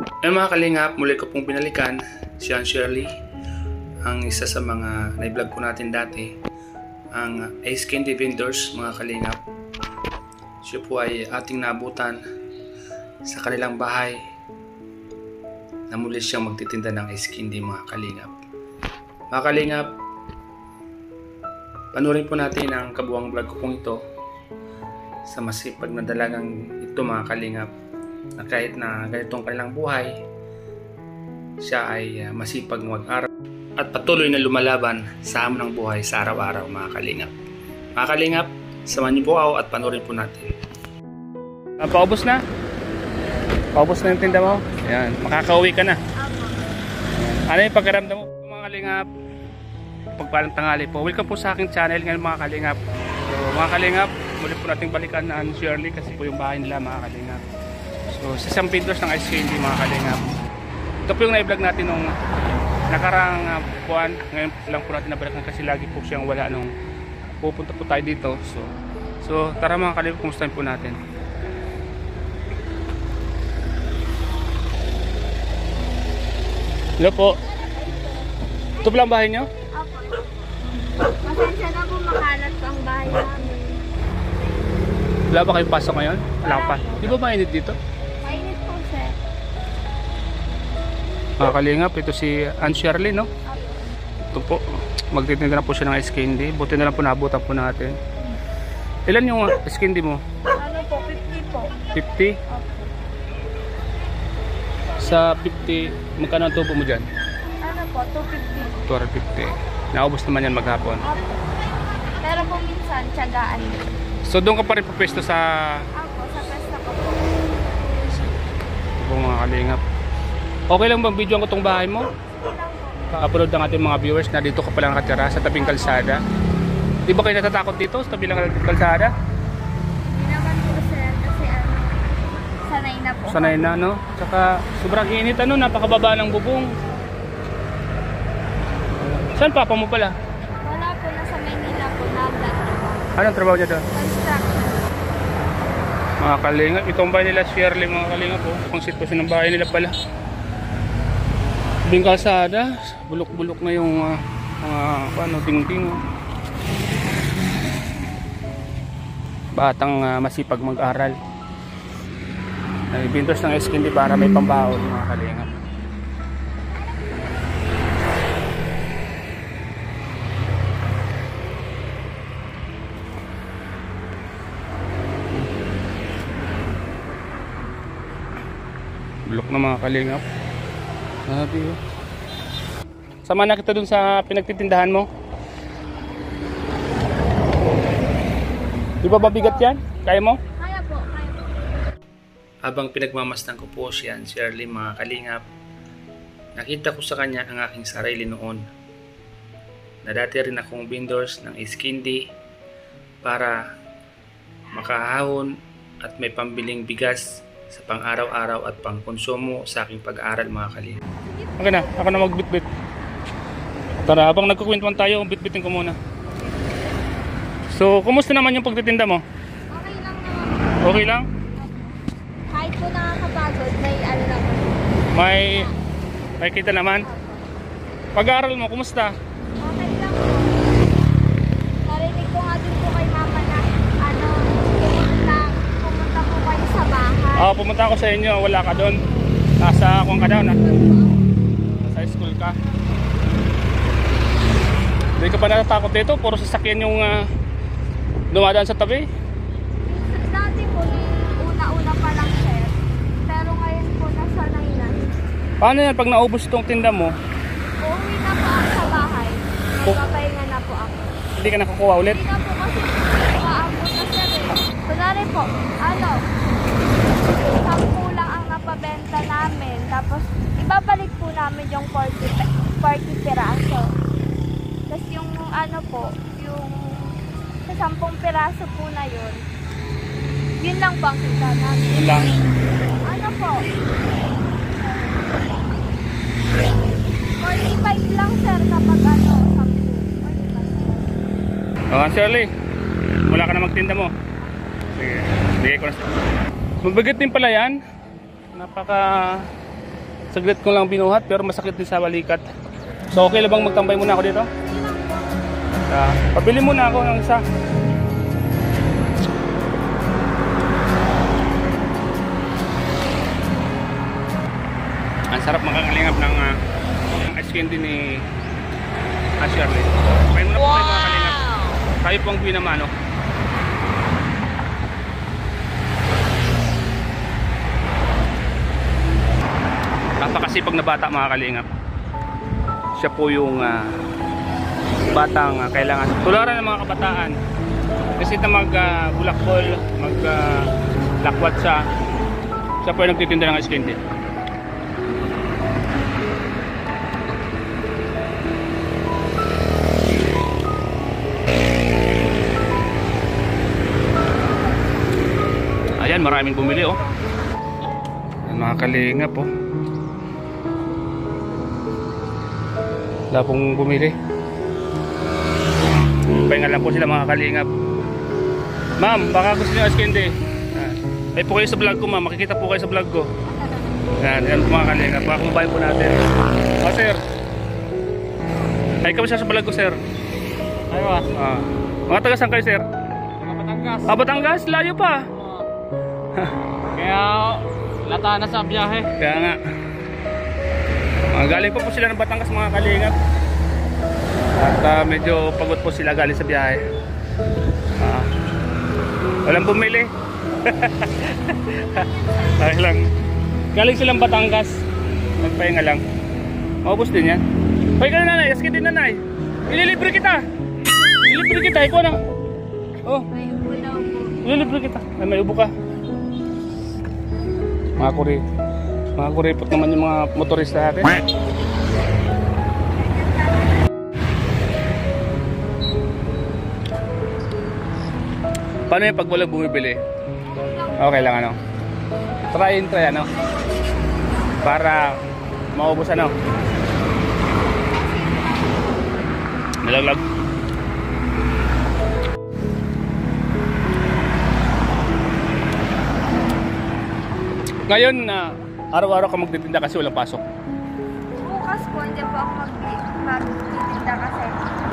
Mga kalingap, muli ko pong binalikan si Aunt Shirley, ang isa sa mga na-vlog ko natin dati, ang Ace Candy Vendors, mga kalingap. Siya po ay ating nabutan sa kanilang bahay na muli siyang magtitinda ng Ace Candy, mga kalingap. Mga kalingap, panurin po natin ang kabuang vlog ko pong ito sa masipag na dalagang ito, mga kalingap, na kahit na ganitong kanilang buhay, siya ay masipag mag-aral at patuloy na lumalaban sa hamon ng buhay sa araw-araw, mga kalingap. Mga kalingap, samahan niyo po ako at panurin po natin. Paubos na? Paubos na yung tinda mo? Ayan, makakauwi ka na. Ano yung pagkaramdam mo, mga kalingap? Pagpalang tanghali po. Welcome po sa aking channel ngayon, mga kalingap. So, mga kalingap, muli po nating balikan na Shirley kasi po yung bahay nila, mga kalingap. So, sa isang vendors ng Ace Candy, mga kalingap. Ito po yung na-vlog natin nung nakarang buwan. Ngayon lang po natin nabalikan kasi lagi po siyang wala nung pupunta po tayo dito. So tara mga kalingap, kumustahin po natin. Hello po. Ito po lang bahay nyo? Opo. Pasensya na po, makalat po ang bahay namin. Wala ba kayong pasok ngayon? Wala pa. Di ba mainit dito? Mainit po, sir. Mga kalingap, ito si Aunt Shirley, no? Opo. Ito po, magtitinda na po siya ng Ace Candy. Buti na lang po nabutan po natin. Ilan yung Ace Candy mo? Ano po, 50 po. 50? Opo. Sa 50, magkano ang tubo mo dyan? Ano po, 250. 250. Naubos naman yan maghapon. Opo. Pero po minsan, tiyagaan. So doon ka pa rin pwesto sa... Opo, sa pesta ko po. Ito po mga kalingap. Okay lang bang videoan ko tong bahay mo? Upload ng ating mga viewers na dito ka pala nakatira sa tabing kalsada. Di ba kayo natatakot dito sa tabing kalsada? Hindi naman po, sir, kasi sanay na po. Sanay na, no? Tsaka sobrang init, ano, napakababa ng bubong. Saan papa mo pala? Wala po, nasa Maynila po, nagtatrabaho. Anong trabaho niya doon? Construction. Mga kalingap, itong bahay nila Shirley, mga kalingap po. Ang sitwasyon ng bahay nila pala. Tabing kalsada, bulok-bulok na yung mga ting-ting. Batang masipag mag-aral. Vendors ng Ace Candy para may pambaon, mga kalingap. Bulok na, mga kalingap. Sabi oh. Sama na kita dun sa pinagtitindahan mo. Di ba mabigat yan? Kaya mo? Kaya po, kaya po. Habang pinagmamasdan ko po siya, Shirley, mga kalingap, nakita ko sa kanya ang aking sarili noon. Na dati rin akong vendors ng Ace Candy para makahahon at may pambiling bigas sa pang-araw-araw at pang-konsumo sa aking pag-aaral, mga kalingap. Okay na, ako na magbitbit. Tara, habang nagkukwentuhan tayo, bitbitin ko muna. So, kumusta naman yung pagtitinda mo? Okay lang naman. Okay lang? Kahit po nakakapagod, may ano naman. May kita naman. Pag-aaral mo, kumusta? Okay lang po. Narinig ko nga din po kay mama na pumunta po kayo sa bahay. Pumunta ako sa inyo, wala ka doon. Nasa kung ka daw na. Nasa school ka. Hindi ka pa natatakot dito? Puro sasakyan yung dumadaan sa tabi. Dati po, una-una pa lang, sir. Pero ngayon po, nasanay na. Paano yan pag naubos itong tinda mo? Uuwi na po ako sa bahay. Magpapahinga na po ako. Hindi ka nakukuha ulit? Hindi na po kasi maabot na, sir. Kunwari po, 10 lang ang napabenta namin. Tapos, ibabalik po namin yung 40 piraso. Tapos yung yung sa 10 piraso po na yun lang po ang kita namin. Yun lang. Ano po? 45 lang, sir, kapag 10. Shirley, wala ka na magtinda mo. Sige, bigay ko na. Mabigat din pala yan. saglit ko lang binuhat pero masakit din sa balikat. So okay lang bang magtambay muna ako dito? Pabili muna ako ng isa. Ang sarap makakalingap ng ice candy ni Shirley. Kain muna po tayo mga kalingap. Tayo po ang binamano. Napakasipag na bata mga kalingap. Siya po yung batang kailangan tularan ng mga kabataan. Kasi na mag-bulakbol, mag-lakwat siya po yung nagtitinda ng ice candy. Ayan, maraming bumili oh. Ayan, mga kalingap oh. Wala pong bumili. Pahinga lang po sila mga kalingap. Ma'am, baka gusto niyo ice candy. Ay po kayo sa vlog ko ma'am, makikita po kayo sa vlog ko. Yan po mga kalingap. Baka kumabayan po natin. Oh sir. Ay kami sa vlog ko sir. Ayaw mga taga saan kayo sir? Batangas. Batangas? Layo pa. Kaya lata na sa biyahe. Kaya nga. Galing pa po sila ng Batangas mga kalingap. At medyo pagod po sila galing sa biyahe. Walang bumili. Ay lang. Galing silang Batangas. Nagpahinga lang. Maubos din yan. Hoy ka na nanay, askin din nanay. Ililibre kita. Ililibre kita, ikaw na. Oh. May ubo na ubo. Ililibre kita. Ay, may ubo ka. Mga kuripot naman yung mga motorista natin. Paano yung pag walang bumibili? Okay lang ano? Try ano? Para maubos ano? Nalaglag. Ngayon araw-araw ka magtitinda kasi walang pasok. Bukas po, hindi po ako magtitinda kasi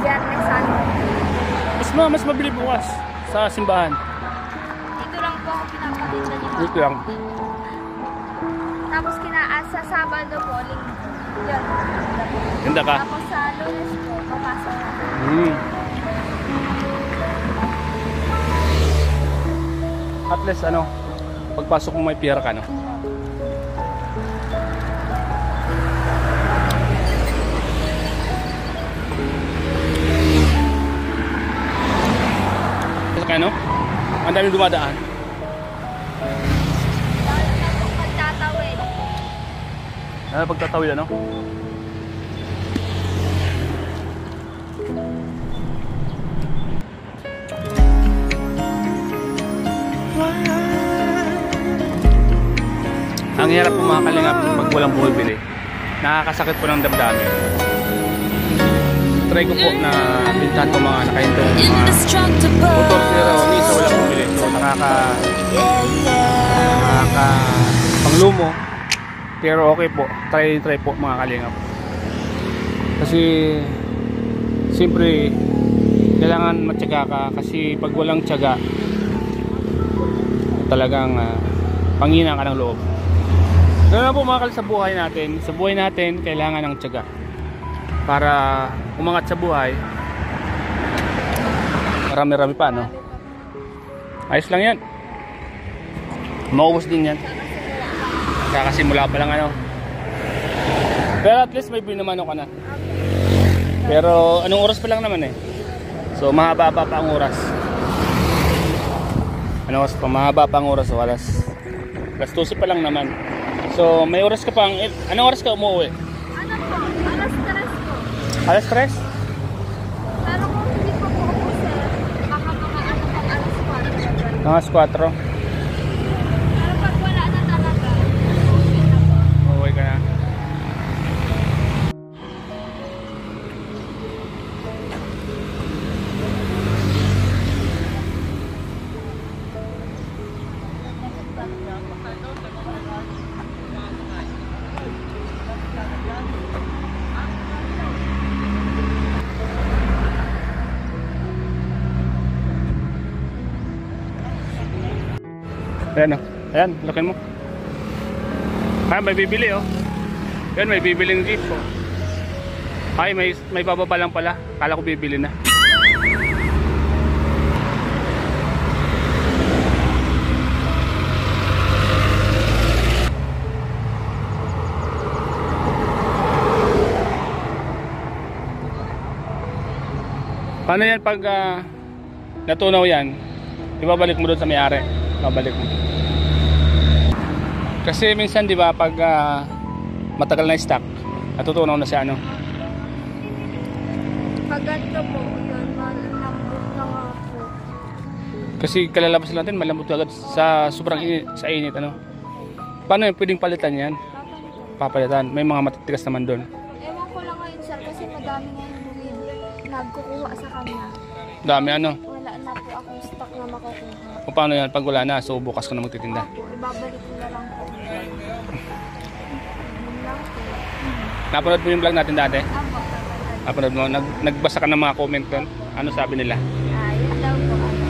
Biyernes Sunday. Mas mabili bukas sa simbahan. Dito lang po ako pinapatinda ni Mama. Dito lang. Tapos sa Sabado po, yun. Tinda ka? Tapos sa Lunes po, papasok na. At least ano, pagpasok mo may pera ka no? Ano? Ang daming dumadaan. Lalo na po pagtatawid. Pagtatawid ano? Ang hirap po mga kalingap pag walang bumibili. Nakakasakit po ng damdamin. Try ko po na pintahan ko mga nakahintong motor zero minsan walang bumili. So nakaka panglumo. Pero okay po. Try po mga kalingap. Kasi siyempre kailangan matyaga ka kasi pag walang tiyaga talagang panghina ka ng loob. Ganoon na po mga kalingap sa buhay natin. Sa buhay natin kailangan ng tiyaga para umangat sa buhay. Marami-rami pa no? Ayos lang yan. Maubos din yan. Kakasimula pa lang ano. Pero at least may binamano ka na. Pero anong oras pa lang naman eh. So mahaba pa ang oras. Anong oras pa? Mahaba pa ang oras. So alas 12 pa lang naman. So may oras ka pang. Anong oras ka umuwi? Ano po? Alas 3 po. Alas 3? Pero kung hindi po po ako sir, baka mga ano pang alas 4. Alas 4. Pero pag wala na talaga, okay na po. Uuwi ka na. Ayan, ayan, laki mo. Ay, may bibili oh. Ayan, may bibiling jeep oh. Ay, may bababa lang pala. Kala ko bibili na. Paano yan pag natunaw yan? Ibabalik mo doon sa may-ari. Babalik mo. Kasi minsan 'di ba pag matagal na stock, natutunaw na siya ano. Pag ganito po, yun, malambot na nga po. Kasi kalalabas natin malambot agad sa sobrang init, sa init ano. Paano yun? Pwedeng palitan yan? Papalitan. May mga matitigas naman doon. Ewan ko lang ngayon sir kasi madami ngayon nagkukuha sa kanya. Dami ano? Wala na po akong stock na makukuha. O paano yan? Pag wala na, so bukas ka na magtitinda. Opo, ibabalik ko na lang po. Yun lang po. Napanood mo yung vlog natin dati? Opo. Napanood mo? Nagbasa ka ng mga comment doon? Ano sabi nila? Yun daw po ako.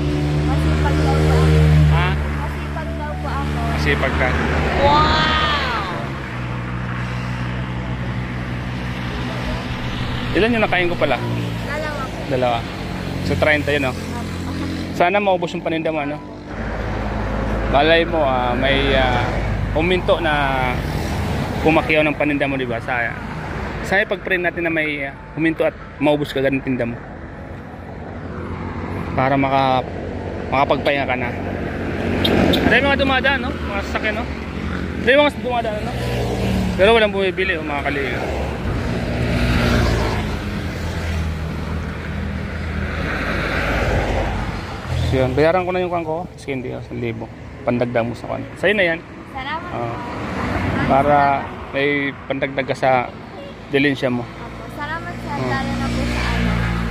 Masipag daw po ako. Ha? Masipag daw po ako. Masipag ka. Wow! Ilan yung nakain ko pala? Dalawa po. Dalawa. So 30 yun oh. Sana maubos yung paninda mo ano. Malay mo may uminto na kumakiyaw ng paninda mo, di ba? Sana pag-pray natin na may huminto at maubos ka agad ng tinda mo. Para makapagpahinga ka na. Ada mga dumadaan, no? Mga sasakyan, no? Ada mga dumadaan, no? Pero walang bumibili, mga kaliga. So yun, bayaran ko na yung kangko. Kasi hindi, 1,000. Pandagdag mo sa kan. Sa'yo na yan. Salamat po. Para may pandagdag ka sa dilensya mo. Salamat sa lalo na po sa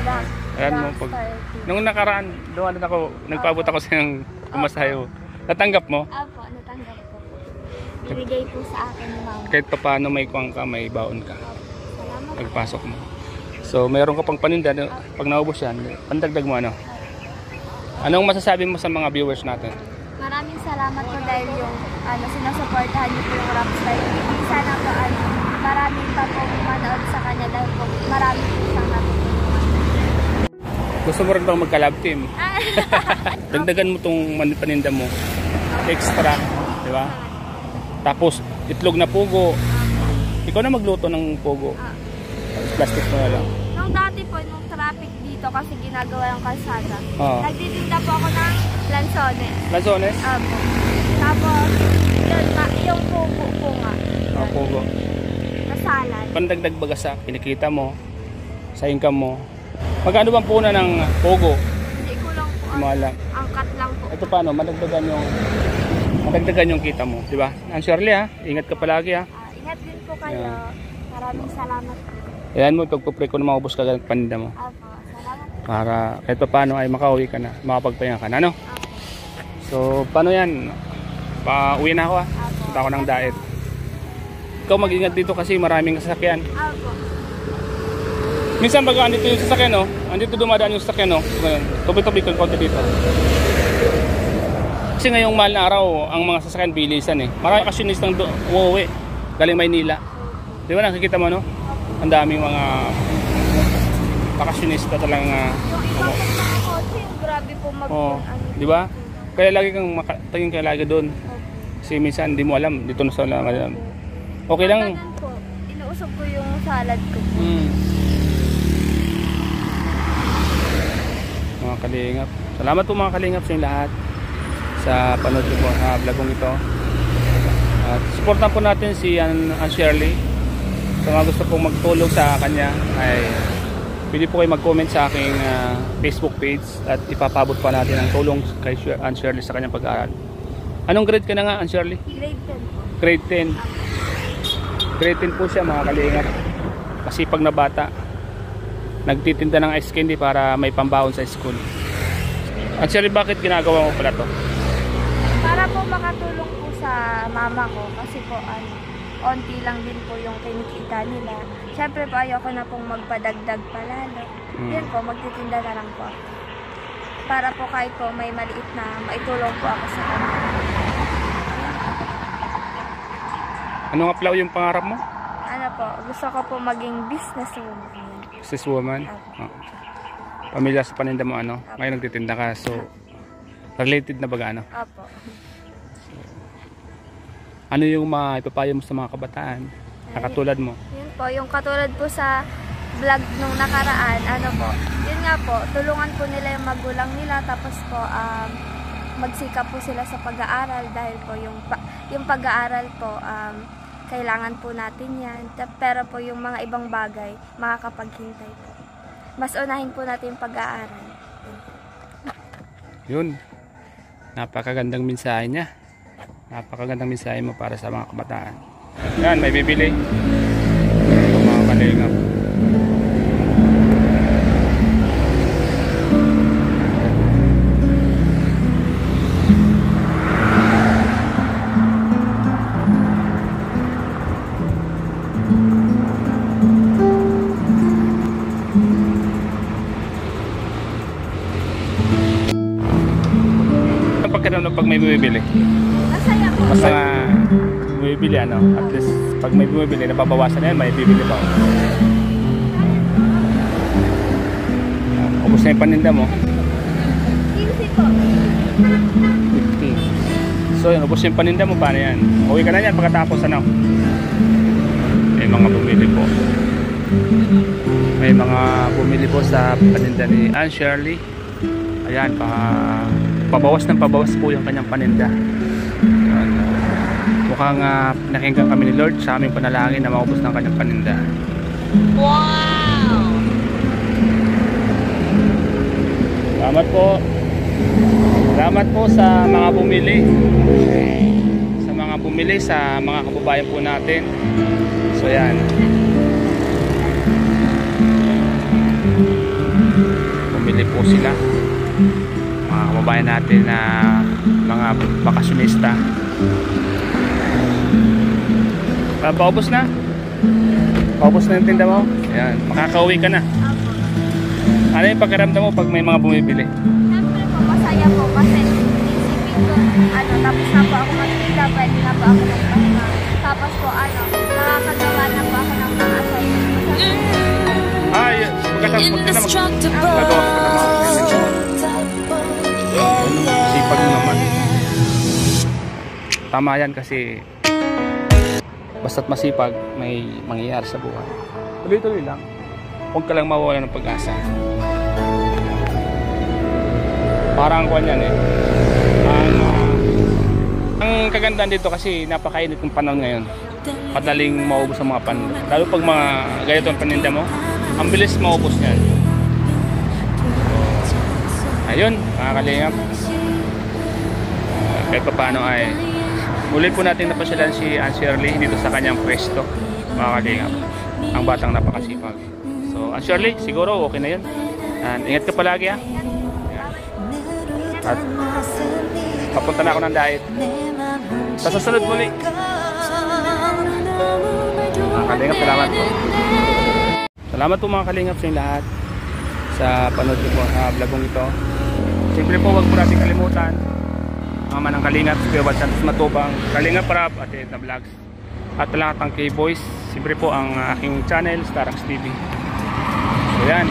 Black. Ayan mo, pag, nung nakaraan, doon ako, nagpaabot ako sa yung kumasayo. Natanggap mo? Apo, natanggap ko po. Binigay po sa akin ni mama. Kahit pa paano may kuwang ka, may baon ka. Salamat. Pagpasok mo. So, meron ka pang paninda. Pag naubos yan, pandagdag mo ano? Anong masasabi mo sa mga viewers natin? Maraming salamat po dahil yung sinusuportahan niyo po yung Rockstar TV. Sana po maraming pa po manood sa kanya dahil po maraming po siyang natutulungan. Gusto mo rin bang magka-love team? Dagdagan mo tong paninda mo. Extra, di ba? Tapos, itlog na pugo. Ikaw na magluto ng pugo. Plastic mo na lang. Nung dati po, nung traffic dito kasi ginagawa yung kalsada, nagtitinda po ako ng lansones. Lansones? Opo. Tapos, yun, yung pugo po nga. Pugo. Na salad. Pandagdag baga sa kinikita mo, sa income mo. Magkano bang puna ng pugo? Hindi ko lang po. Mahala. Angkat lang po. Ito paano, madagdagan yung kita mo, di ba? Ang Shirley ha, ingat ka palagi ha. Ingat din po kayo. Maraming salamat po. Ayan mo, pagpupray ko na maubos ka ng paninda mo. Opo, salamat po. Para kahit pa paano ay makauwi ka na, makapagpahinga ka na, ano? So, paano yan? Pauwi na ako ha. Punta ako ng diet. Ikaw mag-ingat dito kasi maraming sasakyan. Opo. Minsan pag andito yung sasakyan, no? Andito dumadaan yung sasakyan, no? Tubi-tubi ko konti dito. Kasi ngayong mahal na araw, ang mga sasakyan bilisan eh. Marami kasyonistang uuwi galing Maynila. Di ba nakikita mo, no? Ang daming mga bakasyonista talagang Yung iba po mga kotse, grabe po di ba? Kaya lagi kang tingin kaya lagi doon. Kasi minsan hindi mo alam dito na sa alam. Okay lang. Ganun po, inuusog ko yung salad ko po. Mga kalingap. Salamat po mga kalingap sa lahat sa panood po sa vlogong ito. At supportan po natin si Ann Shirley. Sa mga gusto pong magtulong sa kanya ay pwede po kayo mag-comment sa aking Facebook page at ipapabot pa natin ang tulong kay Ann Shirley sa kanyang pag-aaral. Anong grade ka na nga, Ann Shirley? Grade 10 po. Grade 10. Grade 10 po siya mga kalingap. Masipag na bata. Nagtitinda ng ice candy para may pambaon sa school. Ann Shirley, bakit ginagawa mo pala to? Para po makatulong po sa mama ko kasi po onti lang din po yung kinikita nila. Siyempre po ayoko na pong magpadagdag palalo. Yun po, magtitinda na lang po. Para po kahit po may maliit na maitulong po ako sa kanila. Ano nga pala yung pangarap mo? Ano po, gusto ko po maging businesswoman. Businesswoman? Oh. Pamilya sa paninda mo ano? Ngayon nagtitinda ka, so related na baga ano? Apo. Ano yung maipapayo mo sa mga kabataan na katulad mo? Yun po, yung katulad po sa vlog nung nakaraan, ano po, yun nga po, tulungan po nila yung magulang nila, tapos po, magsikap po sila sa pag-aaral dahil po yung pag-aaral po, kailangan po natin yan. Pero po yung mga ibang bagay, makakapaghintay po. Mas unahin po natin yung pag-aaral. Yun. Napakagandang mensahe niya. Napakagandang mensahe mo para sa mga kabataan. Yan, may bibili. Ito mga kalingap. Ang pagkano pag may bumibili? Masaya po. Basta nga bumibili ano, at least pag may bumibili, nababawasan yan, may bibili pa. Ubus na yung paninda mo. 15 po. 50. So yun, ubus yung paninda mo, paano yan? Uwi ka na yan pagkatapos ano? May mga bumili po. May mga bumili po sa paninda ni Ann Shirley. Ayan, pabawas ng pabawas po yung kanyang paninda. Ayan. Mukhang nakinggan kami ni Lord sa aming panalangin na maubos ng kanyang paninda. Wow! Salamat po. Salamat po sa mga bumili. Sa mga bumili, sa mga kababayan po natin. So yan. Bumili po sila. Mga kababayan natin na mga bakasyonista. Paubos na? Paubos na yung tinda mo? Ayan, makakauwi ka na. Apo. Ano yung pagkaramdam mo pag may mga bumibili? Siyempre po, masaya po kasi isipin ko, tapos na po ako magtinda, pwede na po ako magpahinga. Tapos po, nakakagawa na po ako ng mga assignment. Ay, pagkatapos mo din naman. Nagawa ka na mga sipag mo naman. Tama yan kasi basta't masipag, may mangyayari sa buhay. Tuloy-tuloy lang. Huwag ka lang mawawala ng pag-asa. Parang kuwan yan eh. Ang kagandahan dito kasi napakainit ng panahon ngayon. Madaling maubos ang mga paninda. Lalo pag mga ganito ang paninda mo, ang bilis maubos yan. Ayun, mga kalingap. Kahit pa paano ay muli po natin napasyalan si Ann Shirley dito sa kanyang pwesto, mga kalingap. Ang batang napakasipag. So Ann Shirley, siguro okay na yun. And ingat ka palagi ha. At papunta na ako ng diet. Sa susunod muli. Mga kalingap, salamat po. Salamat po mga kalingap sa inyong lahat sa panood niyo po sa vlogong ito. Siyempre po, huwag po natin kalimutan mga manang kalingap, si Kuya Bal Santos Matubang, Kalingap Rap at Edna Vlogs at lahat ng K-Boys. Siyempre po ang aking channel, Starax TV. So yan.